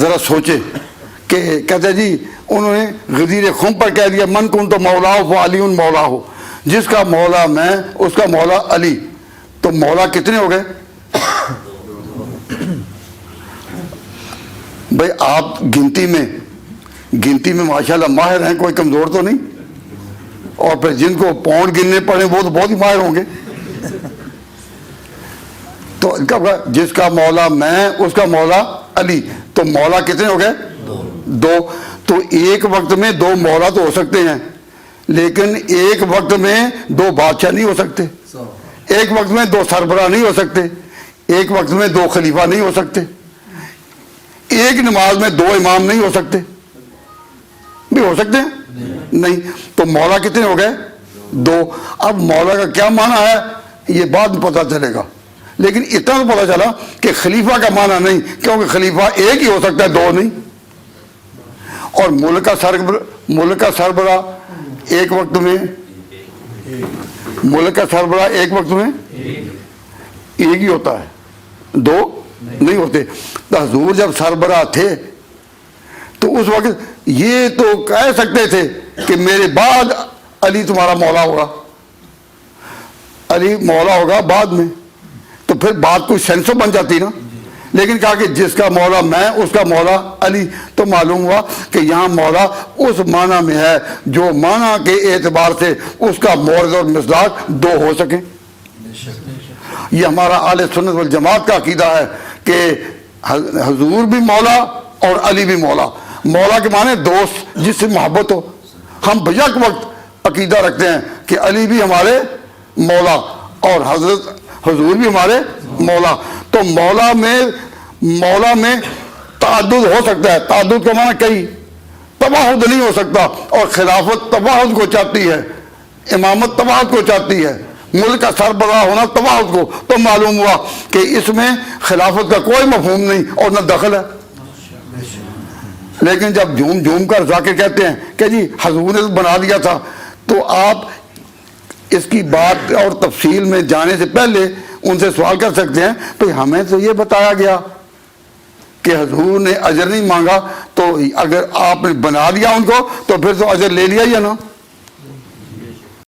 ذرا سوچے کہ کہتے جی انہوں نے غدیر خم پر کہہ دیا من کن تو مولا ہو علی مولا ہو، جس کا مولا میں اس کا مولا علی، تو مولا کتنے ہو گئے؟ بھائی آپ گنتی میں ماشاءاللہ ماہر ہیں، کوئی کمزور تو نہیں؟ اور پھر جن کو پاؤنڈ گننے پڑے وہ تو بہت ہی ماہر ہوں گے۔ تو جس کا مولا میں اس کا مولا علی، تو مولا کتنے ہو گئے؟ دو۔ تو ایک وقت میں دو مولا تو ہو سکتے ہیں، لیکن ایک وقت میں دو بادشاہ نہیں ہو سکتے، ایک وقت میں دو سربراہ نہیں ہو سکتے، ایک وقت میں دو خلیفہ نہیں ہو سکتے، ایک نماز میں دو امام نہیں ہو سکتے، بھی ہو سکتے ہیں؟ نہیں۔ تو مولا کتنے ہو گئے؟ دو۔ اب مولا کا کیا معنی ہے یہ بعد میں پتہ چلے گا، لیکن اتنا تو پتہ چلا کہ خلیفہ کا معنی نہیں، کیونکہ خلیفہ ایک ہی ہو سکتا ہے، دو نہیں۔ اور ملک کا سربراہ ایک وقت میں ایک وقت میں ایک ہی ہوتا ہے، دو نہیں ہوتے۔ تو حضور جب سربراہ تھے تو اس وقت یہ تو کہہ سکتے تھے کہ میرے بعد علی تمہارا مولا ہوگا، علی مولا ہوگا بعد میں، تو پھر بات کوئی سینسو بن جاتی نا۔ لیکن کہا کہ جس کا مولا میں اس کا مولا علی، تو معلوم ہوا کہ یہاں مولا اس معنی میں ہے جو معنی کے اعتبار سے اس کا مورد اور مصداق دو ہو سکیں۔ یہ ہمارا اہل سنت والجماعت کا عقیدہ ہے کہ حضور بھی مولا اور علی بھی مولا۔ مولا کے معنی دوست جس سے محبت ہو۔ ہم بیک وقت عقیدہ رکھتے ہیں کہ علی بھی ہمارے مولا اور حضور بھی ہمارے مولا۔ تو مولا میں تعدد ہو سکتا ہے، تعدد کا معنی کئی، تباہد نہیں ہو سکتا، اور خلافت تباہد کو چاہتی ہے، امامت تباہد کو چاہتی ہے، ملک کا سربراہ ہونا تباہد کو۔ تو معلوم ہوا کہ اس میں خلافت کا کوئی مفہوم نہیں اور نہ دخل ہے۔ لیکن جب جھوم کر ذاکر کہتے ہیں کہ جی حضور نے بنا دیا تھا، تو آپ اس کی بات اور تفصیل میں جانے سے پہلے ان سے سوال کر سکتے ہیں تو ہمیں تو یہ بتایا گیا کہ حضور نے اجر نہیں مانگا، تو اگر آپ نے بنا دیا ان کو تو پھر تو اجر لے لیا ہی ہے نا۔